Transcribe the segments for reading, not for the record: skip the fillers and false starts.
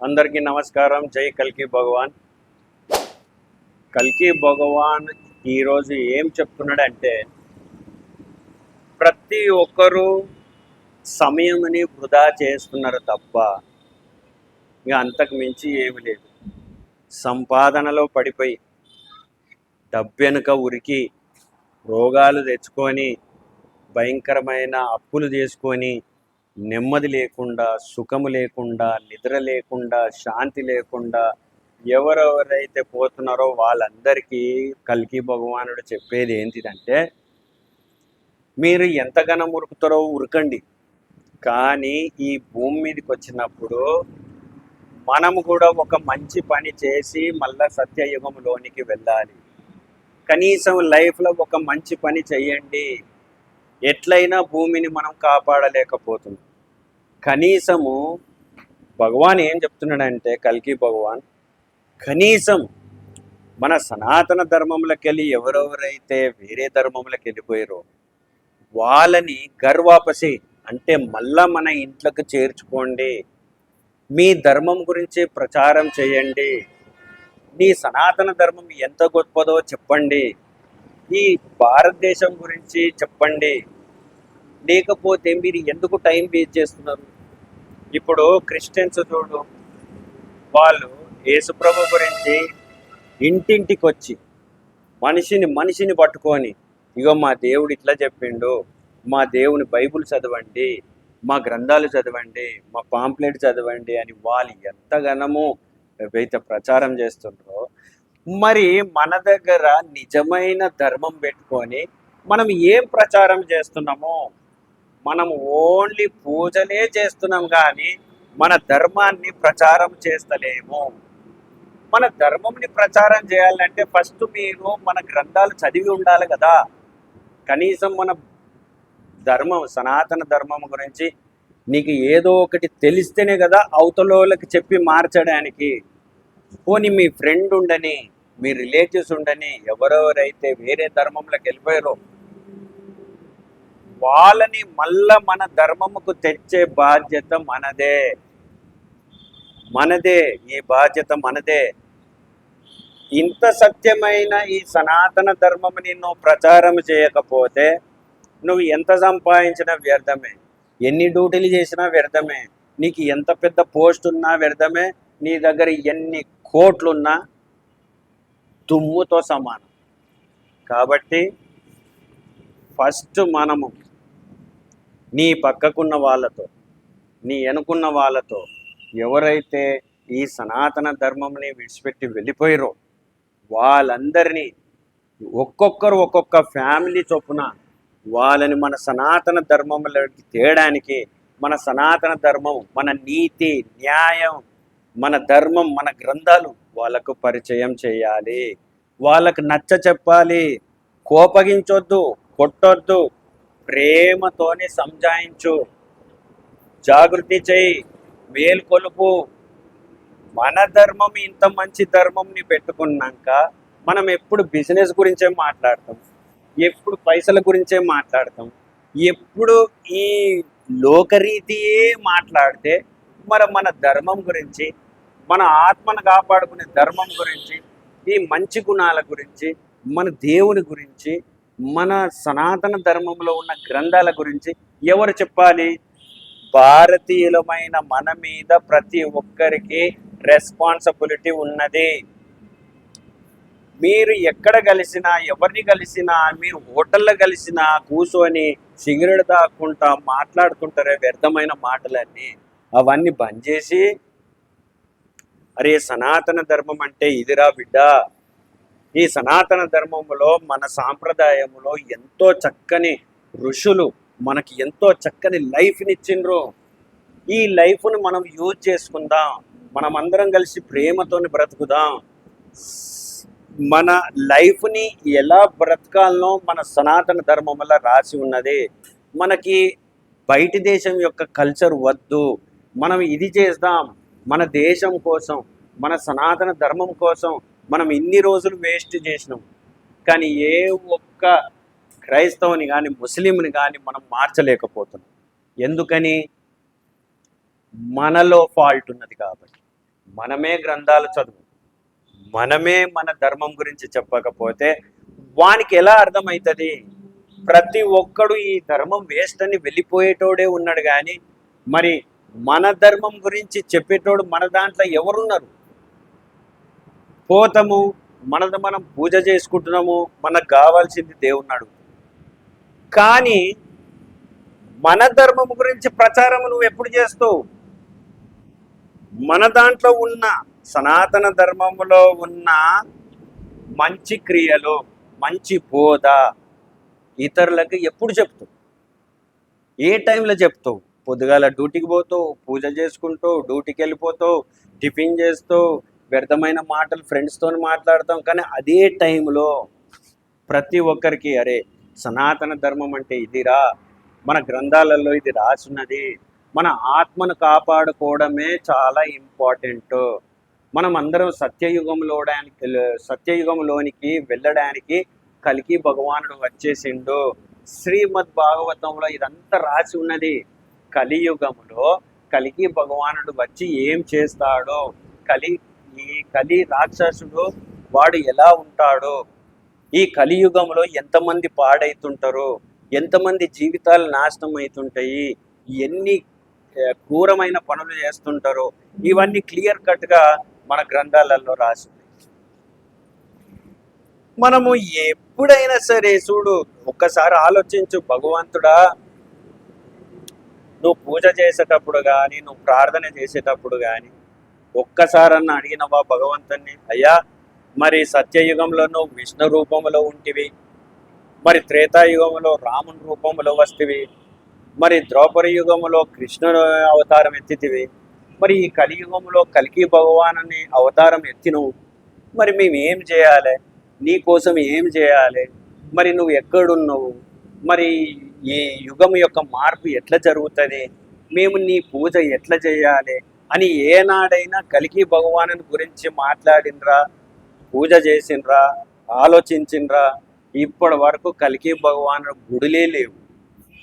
అందరికీ నమస్కారం. జై కల్కి భగవాన్. కల్కి భగవాన్ ఈరోజు ఏం చెప్తున్నాడంటే, ప్రతి ఒక్కరూ సమయంని వృధా చేస్తున్నారు తప్ప ఇక అంతకు మించి ఏమి లేదు. సంపాదనలో పడిపోయి డబ్బెనుక ఉరికి రోగాలు తెచ్చుకొని భయంకరమైన అప్పులు చేసుకొని నెమ్మది లేకుండా, సుఖము లేకుండా, నిద్ర లేకుండా, శాంతి లేకుండా ఎవరెవరైతే పోతున్నారో వాళ్ళందరికీ కల్కి భగవానుడు చెప్పేది ఏంటిదంటే, మీరు ఎంతగానో ఉరుకుతారో ఉరకండి, కానీ ఈ భూమి మీదకి వచ్చినప్పుడు మనము కూడా ఒక మంచి పని చేసి మళ్ళా సత్యయుగంలోనికి వెళ్ళాలి. కనీసం లైఫ్లో ఒక మంచి పని చెయ్యండి. ఎట్లయినా భూమిని మనం కాపాడలేకపోతున్నాం. కనీసము భగవాన్ ఏం చెప్తున్నాడంటే, కల్కి భగవాన్ కనీసం మన సనాతన ధర్మంలోకి వెళ్ళి ఎవరెవరైతే వేరే ధర్మంలోకి వెళ్ళిపోయారో వాళ్ళని గర్వాపసి అంటే మళ్ళా మన ఇంట్లోకి చేర్చుకోండి. మీ ధర్మం గురించి ప్రచారం చేయండి. మీ సనాతన ధర్మం ఎంత గొప్పదో చెప్పండి. ఈ భారతదేశం గురించి చెప్పండి. లేకపోతే మీరు ఎందుకు టైం వేస్ట్ చేస్తున్నారు? ఇప్పుడు క్రిస్టియన్స్ చూడు, వాళ్ళు యేసుప్రభు గురించి ఇంటింటికి వచ్చి మనిషిని పట్టుకొని, ఇగో మా దేవుడు ఇట్లా చెప్పిండు, మా దేవుని బైబుల్ చదవండి, మా గ్రంథాలు చదవండి, మా పాంప్లెట్ చదవండి అని వాళ్ళు ఎంతగానో ఏవైతే ప్రచారం చేస్తుండ్రో, మరి మన దగ్గర నిజమైన ధర్మం పెట్టుకొని మనం ఏం ప్రచారం చేస్తున్నామో? మనం ఓన్లీ పూజలే చేస్తున్నాం కానీ మన ధర్మాన్ని ప్రచారం చేస్తలేము. మన ధర్మంని ప్రచారం చేయాలంటే ఫస్ట్ మీరు మన గ్రంథాలు చదివి ఉండాలి కదా. కనీసం మన ధర్మం, సనాతన ధర్మం గురించి నీకు ఏదో ఒకటి తెలిస్తేనే కదా అవతలోళ్ళకి చెప్పి మార్చడానికి. పోనీ మీ ఫ్రెండ్ ఉండని, మీ రిలేటివ్స్ ఉండని, ఎవరెవరైతే వేరే ధర్మంలోకి వెళ్ళిపోయారో వాళ్ళని మళ్ళా మన ధర్మముకు తెచ్చే బాధ్యత మనదే. ఈ బాధ్యత మనదే. ఇంత సత్యమైన ఈ సనాతన ధర్మముని నువ్వు ప్రచారం చేయకపోతే నువ్వు ఎంత సంపాదించినా వ్యర్థమే, ఎన్ని డ్యూటీలు చేసినా వ్యర్థమే, నీకు ఎంత పెద్ద పోస్ట్ ఉన్నా వ్యర్థమే, నీ దగ్గర ఎన్ని కోట్లున్నా దుమ్ముతో సమానం. కాబట్టి ఫస్ట్ మనము నీ పక్కకున్న వాళ్ళతో, నీ వెనుకున్న వాళ్ళతో ఎవరైతే ఈ సనాతన ధర్మంని విడిచిపెట్టి వెళ్ళిపోయారో వాళ్ళందరినీ ఒక్కొక్కరు ఒక్కొక్క ఫ్యామిలీ చొప్పున వాళ్ళని మన సనాతన ధర్మంలోకి తేయడానికి, మన సనాతన ధర్మం, మన నీతి న్యాయం, మన ధర్మం, మన గ్రంథాలు వాళ్ళకు పరిచయం చేయాలి. వాళ్ళకు నచ్చ చెప్పాలి. కోపగించొద్దు, కొట్టొద్దు, ప్రేమతోని సంజాయించు, జాగృతి చేయి, మేల్కొలుపు. మన ధర్మం ఇంత మంచి ధర్మంని పెట్టుకున్నాక మనం ఎప్పుడు బిజినెస్ గురించే మాట్లాడతాం, ఎప్పుడు పైసల గురించే మాట్లాడతాం, ఎప్పుడు ఈ లోకరీతియే మాట్లాడితే మరి మన ధర్మం గురించి, మన ఆత్మను కాపాడుకునే ధర్మం గురించి, ఈ మంచి గుణాల గురించి, మన దేవుని గురించి, మన సనాతన ధర్మంలో ఉన్న గ్రంథాల గురించి ఎవరు చెప్పాలి? భారతీయులమైన మన మీద ప్రతి ఒక్కరికి రెస్పాన్సిబిలిటీ ఉన్నది. మీరు ఎక్కడ కలిసినా, ఎవరిని కలిసినా, మీరు హోటల్లో కలిసినా కూర్చొని సిగరెట్ తాక్కుంటా మాట్లాడుతుంటారే వ్యర్థమైన మాటలన్నీ, అవన్నీ బంద్ చేసి, అరే సనాతన ధర్మం అంటే ఇదిరా బిడ్డ, ఈ సనాతన ధర్మంలో మన సాంప్రదాయంలో ఎంతో చక్కని ఋషులు మనకి ఎంతో చక్కని లైఫ్ని ఇచ్చిండ్రు. ఈ లైఫ్ను మనం యూజ్ చేసుకుందాం, మనం అందరం కలిసి ప్రేమతోని బ్రతుకుదాం. మన లైఫ్ని ఎలా బ్రతకాలనో మన సనాతన ధర్మం వల్ల రాసి ఉన్నది. మనకి బయటి దేశం యొక్క కల్చర్ వద్దు, మనం ఇది చేద్దాం. మన దేశం కోసం, మన సనాతన ధర్మం కోసం మనం ఇన్ని రోజులు వేస్ట్ చేసినాం, కానీ ఏ ఒక్క క్రైస్తవుని కానీ ముస్లింని కానీ మనం మార్చలేకపోతున్నాం. ఎందుకని? మనలో ఫాల్ట్ ఉన్నది కాబట్టి. మనమే గ్రంథాలు చదువు, మనమే మన ధర్మం గురించి చెప్పకపోతే వానికి ఎలా అర్థమవుతుంది? ప్రతి ఒక్కడు ఈ ధర్మం వేస్ట్ అని వెళ్ళిపోయేటోడే ఉన్నాడు, కానీ మరి మన ధర్మం గురించి చెప్పేటోడు మన దాంట్లో ఎవరున్నారు? పోతాము, మనది మనం పూజ చేసుకుంటున్నాము, మనకు కావాల్సింది దేవున్నాడు, కానీ మన ధర్మం గురించి ప్రచారం నువ్వు ఎప్పుడు చేస్తావు? మన దాంట్లో ఉన్న సనాతన ధర్మంలో ఉన్న మంచి క్రియలు, మంచి బోధ ఇతరులకు ఎప్పుడు చెప్తావు? ఏ టైంలో చెప్తావు? పొద్దుగాల డ్యూటీకి పోతావు, పూజ చేసుకుంటావు, డ్యూటీకి వెళ్ళిపోతావు, టిఫిన్ చేస్తావు, వ్యర్థమైన మాటలు ఫ్రెండ్స్తో మాట్లాడతాం, కానీ అదే టైంలో ప్రతి ఒక్కరికి అరే సనాతన ధర్మం అంటే ఇదిరా, మన గ్రంథాలలో ఇది రాసున్నది, మన ఆత్మను కాపాడుకోవడమే చాలా ఇంపార్టెంట్, మనం అందరం సత్యయుగంలోనికి వెళ్ళడానికి కల్కి భగవానుడు వచ్చేసిండు. శ్రీమద్ భాగవతంలో ఇదంతా రాసి ఉన్నది. కలియుగంలో కల్కి భగవానుడు వచ్చి ఏం చేస్తాడో, ఈ కలి రాక్షసుడు వాడు ఎలా ఉంటాడో, ఈ కలియుగంలో ఎంతమంది పాడైతుంటారో, ఎంతమంది జీవితాలు నాశనం అవుతుంటాయి, ఎన్ని క్రూరమైన పనులు చేస్తుంటారో, ఇవన్నీ క్లియర్ కట్గా మన గ్రంథాలలో రాసి. మనము ఎప్పుడైనా సరే చూడు, ఒక్కసారి ఆలోచించు, భగవంతుడా నువ్వు పూజ చేసేటప్పుడు కానీ, నువ్వు ప్రార్థన చేసేటప్పుడు కానీ ఒక్కసారన్నా అడిగినవా భగవంతుని, అయ్యా మరి సత్యయుగంలో నువ్వు విష్ణు రూపంలో ఉంటివి, మరి త్రేతాయుగంలో రాముని రూపంలో వస్తేవి, మరి ద్రౌపది యుగంలో కృష్ణుడు అవతారం ఎత్తితివి, మరి ఈ కలియుగంలో కల్కి భగవానుని అవతారం ఎత్తినవు, మరి మేము ఏం చేయాలి? నీ కోసం ఏం చేయాలి? మరి నువ్వు ఎక్కడున్నావు? మరి ఈ యుగం యొక్క మార్పు ఎట్లా జరుగుతుంది? మేము నీ పూజ ఎట్లా చేయాలి అని ఏనాడైనా కల్కి భగవాను గురించి మాట్లాడినరా, పూజ చేసినరా, ఆలోచించినరా? ఇప్పటి వరకు కల్కి భగవాను గుడిలే లేవు,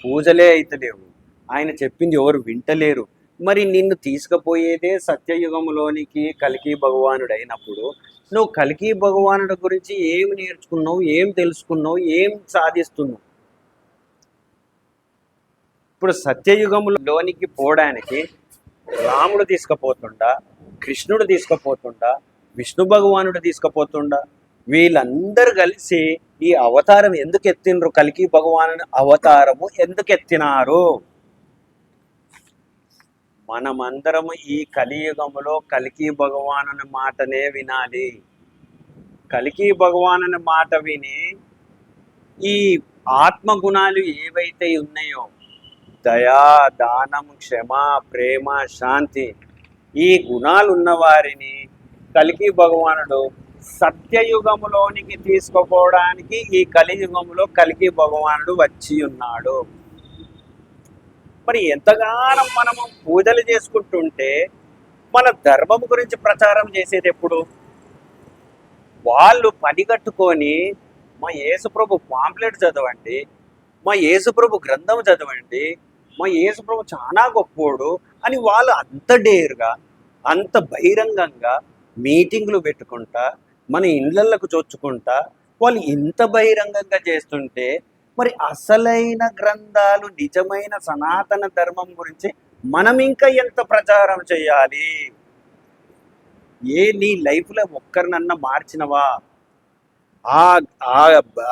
పూజలే అయితే లేవు, ఆయన చెప్పింది ఎవరు వింటలేరు. మరి నిన్ను తీసుకుపోయేదే సత్యయుగంలోనికి కల్కి భగవానుడు అయినప్పుడు నువ్వు కల్కి భగవానుడి గురించి ఏం నేర్చుకున్నావు, ఏం తెలుసుకున్నావు, ఏం సాధిస్తున్నావు? ఇప్పుడు సత్యయుగంలోనికి పోవడానికి రాముడు తీసుకుపోతుండా, కృష్ణుడు తీసుకుపోతుండా, విష్ణు భగవానుడు తీసుకుపోతుండా, వీళ్ళందరూ కలిసి ఈ అవతారం ఎందుకు ఎత్తినరు? కల్కి భగవాను అవతారము ఎందుకు ఎత్తినారు? మనమందరము ఈ కలియుగములో కల్కి భగవాను మాటనే వినాలి. కల్కి భగవాను మాట విని ఈ ఆత్మగుణాలు ఏవైతే ఉన్నాయో, దయా, దానం, క్షమ, ప్రేమ, శాంతి, ఈ గుణాలు ఉన్న వారిని కల్కి భగవానుడు సత్యయుగములోనికి తీసుకుపోవడానికి ఈ కలియుగంలో కల్కి భగవానుడు వచ్చి ఉన్నాడు. మరి ఎంతగానో మనము పూజలు చేసుకుంటుంటే మన ధర్మం గురించి ప్రచారం చేసేది ఎప్పుడు? వాళ్ళు పని కట్టుకొని మా యేసుప్రభు పాంప్లెట్ చదవండి, మా యేసుప్రభు గ్రంథం చదవండి, మా యేసుప్రభు చాలా గొప్పోడు అని వాళ్ళు అంత డేరుగా, అంత బహిరంగంగా మీటింగ్లు పెట్టుకుంటా, మన ఇళ్ళకు చొచ్చుకుంటా వాళ్ళు ఇంత బహిరంగంగా చేస్తుంటే మరి అసలైన గ్రంథాలు, నిజమైన సనాతన ధర్మం గురించి మనం ఇంకా ఎంత ప్రచారం చేయాలి? నీ లైఫ్లో ఒక్కరినన్నా మార్చినవా?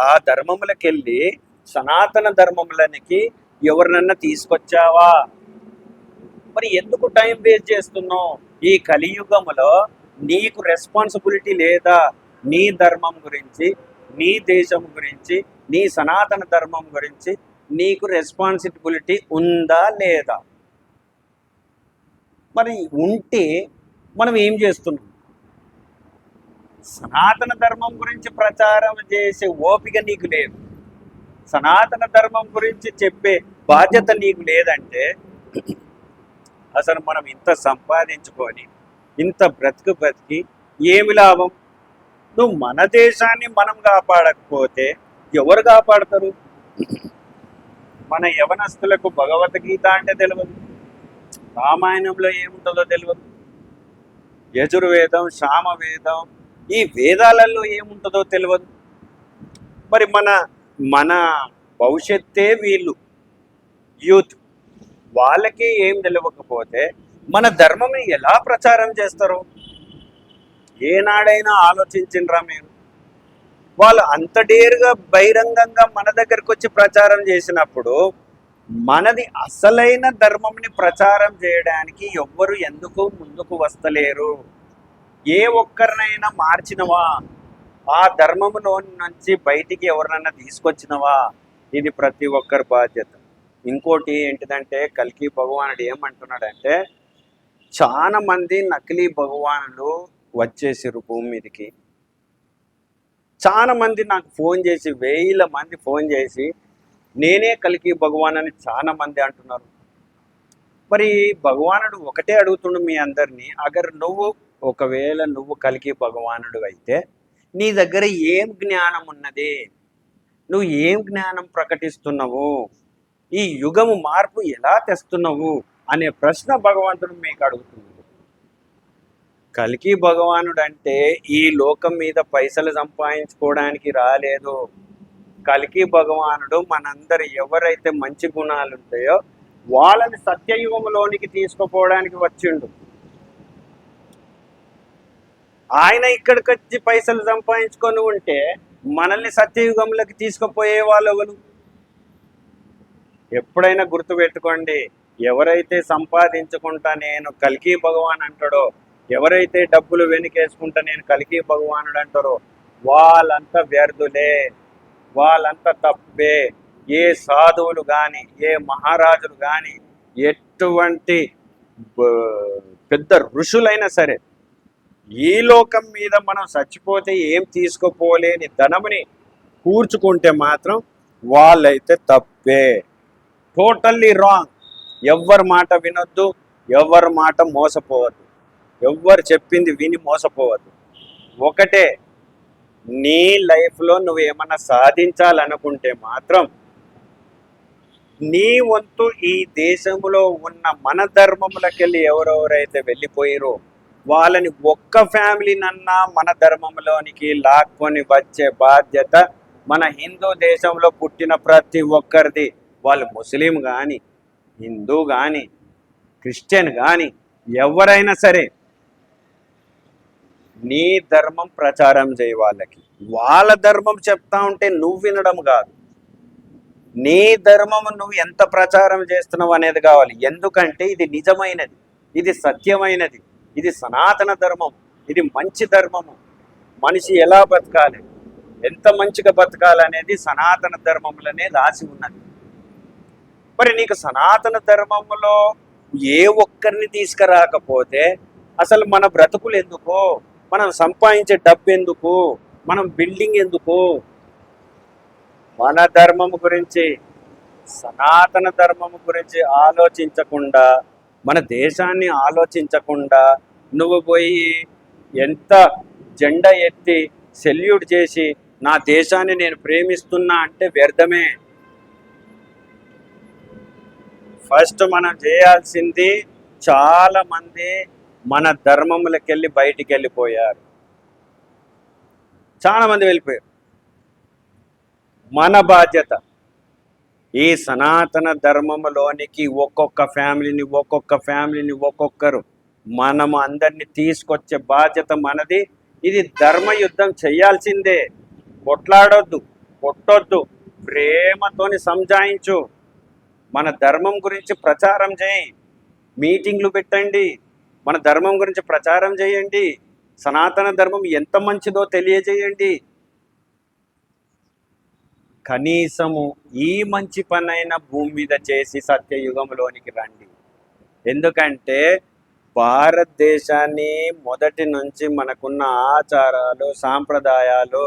ఆ ధర్మములకి వెళ్ళి సనాతన ధర్మములకి ఎవరినన్నా తీసుకొచ్చావా? మరి ఎందుకు టైం వేస్ట్ చేస్తున్నావు? ఈ కలియుగంలో నీకు రెస్పాన్సిబిలిటీ లేదా? నీ ధర్మం గురించి, నీ దేశం గురించి, నీ సనాతన ధర్మం గురించి నీకు రెస్పాన్సిబిలిటీ ఉందా లేదా? మరి ఉంటే మనం ఏం చేస్తున్నాం? సనాతన ధర్మం గురించి ప్రచారం చేసే ఓపిక నీకు లేదు, సనాతన ధర్మం గురించి చెప్పే బాధ్యత నీకు లేదంటే అసలు మనం ఇంత సంపాదించుకొని ఇంత బ్రతికి ఏమి లాభం? నువ్వు మన దేశాన్ని మనం కాపాడకపోతే ఎవరు కాపాడతారు? మన యవనస్తులకు భగవద్గీత అంటే తెలియదు, రామాయణంలో ఏముంటుందో తెలియదు, యజుర్వేదం, సామవేదం, ఈ వేదాలలో ఏముంటుందో తెలియదు. మరి మన మన భవిష్యత్తే వీళ్ళు యూత్, వాళ్ళకి ఏం తెలియకపోతే మన ధర్మంని ఎలా ప్రచారం చేస్తారు? ఏనాడైనా ఆలోచించిండ్రా మీరు? వాళ్ళు అంత డేరుగా బహిరంగంగా మన దగ్గరకు వచ్చి ప్రచారం చేసినప్పుడు మనది అసలైన ధర్మంని ప్రచారం చేయడానికి ఎవ్వరు ఎందుకు ముందుకు వస్తలేరు? ఏ ఒక్కరినైనా మార్చినవా? ఆ ధర్మములో నుంచి బయటికి ఎవరినైనా తీసుకొచ్చినవా? ఇది ప్రతి ఒక్కరి బాధ్యత. ఇంకోటి ఏంటిదంటే, కల్కి భగవానుడు ఏమంటున్నాడంటే, చాలా మంది నకిలీ భగవానులు వచ్చేసిరు భూమి మీదకి. చాలా మంది నాకు ఫోన్ చేసి, వేల మంది ఫోన్ చేసి నేనే కల్కి భగవాన్ అని చాలా మంది అంటున్నారు. మరి భగవానుడు ఒకటే అడుగుతుండు మీ అందరినీ, ఒకవేళ నువ్వు కల్కి భగవానుడు అయితే నీ దగ్గర ఏం జ్ఞానం ఉన్నది? నువ్వు ఏం జ్ఞానం ప్రకటిస్తున్నావు? ఈ యుగము మార్పు ఎలా తెస్తున్నావు అనే ప్రశ్న భగవంతుడు మీకు అడుగుతున్నాడు. కల్కి భగవానుడు అంటే ఈ లోకం మీద పైసలు సంపాదించుకోవడానికి రాలేదు. కల్కి భగవానుడు మనందరు ఎవరైతే మంచి గుణాలు ఉంటాయో వాళ్ళని సత్యయుగంలోనికి తీసుకుపోవడానికి వచ్చిండు. ఆయన ఇక్కడికి వచ్చి పైసలు సంపాదించుకొని ఉంటే మనల్ని సత్యయుగంలోకి తీసుకుపోయే వాళ్ళు ఎవరు? ఎప్పుడైనా గుర్తుపెట్టుకోండి, ఎవరైతే సంపాదించుకుంటా నేను కల్కి భగవాన్ అంటాడో, ఎవరైతే డబ్బులు వెనుకేసుకుంటా నేను కల్కి భగవానుడు అంటారో వాళ్ళంతా వ్యర్థులే, వాళ్ళంతా తప్పే. ఏ సాధువులు కానీ, ఏ మహారాజులు కానీ, ఎటువంటి పెద్ద ఋషులైనా సరే ఈ లోకం మీద మనం చచ్చిపోతే ఏం తీసుకుపోలేని ధనముని కూర్చుకుంటే మాత్రం వాళ్ళైతే తప్పే. Totally wrong. ఎవ్వరి మాట వినొద్దు, ఎవరి మాట మోసపోవద్దు, ఎవ్వరు చెప్పింది విని మోసపోవద్దు. ఒకటే, నీ లైఫ్లో నువ్వు ఏమన్నా సాధించాలనుకుంటే మాత్రం నీ వంతు ఈ దేశంలో ఉన్న మన ధర్మములకెళ్ళి ఎవరెవరైతే వెళ్ళిపోయారో వాళ్ళని ఒక్క ఫ్యామిలీనన్నా మన ధర్మంలోనికి లాక్కొని వచ్చే బాధ్యత మన హిందూ దేశంలో పుట్టిన ప్రతి ఒక్కరిది. వాళ్ళు ముస్లిం కానీ, హిందూ కానీ, క్రిస్టియన్ కానీ, ఎవరైనా సరే నీ ధర్మం ప్రచారం చేయ వాళ్ళకి. వాళ్ళ ధర్మం చెప్తా ఉంటే నువ్వు వినడం కాదు, నీ ధర్మము నువ్వు ఎంత ప్రచారం చేస్తున్నావు అనేది కావాలి. ఎందుకంటే ఇది నిజమైనది, ఇది సత్యమైనది, ఇది సనాతన ధర్మం, ఇది మంచి ధర్మము. మనిషి ఎలా బతకాలి, ఎంత మంచిగా బతకాలి అనేది సనాతన ధర్మములనే రాసి ఉన్నది. మరి నీకు సనాతన ధర్మములో ఏ ఒక్కరిని తీసుకురాకపోతే అసలు మన బ్రతుకులు ఎందుకు? మనం సంపాదించే డబ్బు ఎందుకు? మనం బిల్డింగ్ ఎందుకు? మన ధర్మము గురించి, సనాతన ధర్మము గురించి ఆలోచించకుండా, మన దేశాన్ని ఆలోచించకుండా నువ్వు పోయి ఎంత జెండా ఎత్తి సెల్యూట్ చేసి నా దేశాన్ని నేను ప్రేమిస్తున్నా అంటే వ్యర్థమే. ఫస్ట్ మనం చేయాల్సింది, చాలా మంది మన ధర్మములకెళ్ళి బయటికి వెళ్ళిపోయారు, చాలా మంది వెళ్ళిపోయారు. మన బాధ్యత ఈ సనాతన ధర్మములోనికి ఒక్కొక్క ఫ్యామిలీని ఒక్కొక్కరు మనము అందరినీ తీసుకొచ్చే బాధ్యత మనది. ఇది ధర్మయుద్ధం చేయాల్సిందే. కొట్లాడొద్దు, కొట్టొద్దు, ప్రేమతోని సంజాయించు. మన ధర్మం గురించి ప్రచారం చేయి, మీటింగ్లు పెట్టండి, మన ధర్మం గురించి ప్రచారం చేయండి, సనాతన ధర్మం ఎంత మంచిదో తెలియజేయండి. కనీసము ఈ మంచి పనైనా భూమి మీద చేసి సత్యయుగంలోనికి రండి. ఎందుకంటే భారతదేశాన్ని మొదటి నుంచి మనకున్న ఆచారాలు, సాంప్రదాయాలు,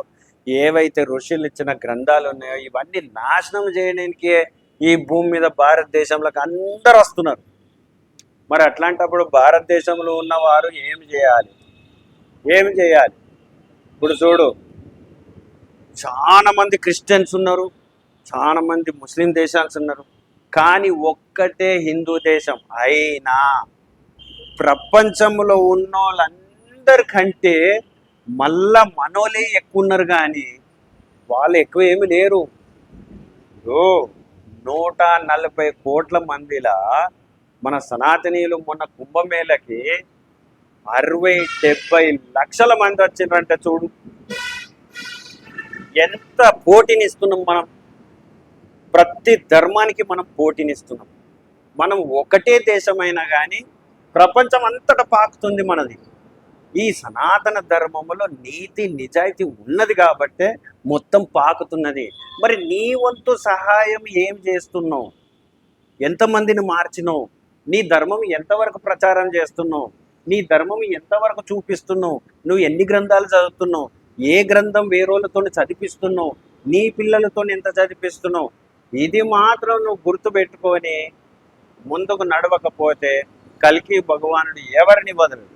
ఏవైతే ఋషులు ఇచ్చిన గ్రంథాలు ఉన్నాయో ఇవన్నీ నాశనం చేయడానికే ఈ భూమి మీద భారతదేశంలోకి అందరు వస్తున్నారు. మరి అట్లాంటప్పుడు భారతదేశంలో ఉన్నవారు ఏమి చేయాలి? ఇప్పుడు చూడు, చాలా మంది క్రిస్టియన్స్ ఉన్నారు, చాలా మంది ముస్లిం దేశాలు ఉన్నారు, కానీ ఒక్కటే హిందూ దేశం. అయినా ప్రపంచంలో ఉన్న అందరికంటే మళ్ళా మనోలే ఎక్కువ ఉన్నారు కానీ వాళ్ళు ఎక్కువ ఏమి లేరు. ఓ 140 కోట్ల మందిలా మన సనాతనీయులు మొన్న కుంభమేళకి 60-70 లక్షల మంది వచ్చిండ్రంటే చూడు, ఎంత పోటీనిస్తున్నాం మనం. ప్రతి ధర్మానికి మనం పోటీనిస్తున్నాం. మనం ఒకటే దేశమైనా కానీ ప్రపంచం అంతటా పాకుతుంది మనది. ఈ సనాతన ధర్మములో నీతి నిజాయితీ ఉన్నది కాబట్టే మొత్తం పాకుతున్నది. మరి నీ వంతు సహాయం ఏం చేస్తున్నావు? ఎంతమందిని మార్చినావు? నీ ధర్మం ఎంతవరకు ప్రచారం చేస్తున్నావు? నీ ధర్మం ఎంతవరకు చూపిస్తున్నావు? నువ్వు ఎన్ని గ్రంథాలు చదువుతున్నావు? ఏ గ్రంథం వేరోళ్ళతో చదివిస్తున్నావు? నీ పిల్లలతో ఎంత చదివిస్తున్నావు? ఇది మాత్రం నువ్వు గుర్తుపెట్టుకొని ముందుకు నడవకపోతే కల్కి భగవానుడు ఎవరిని వదలడు.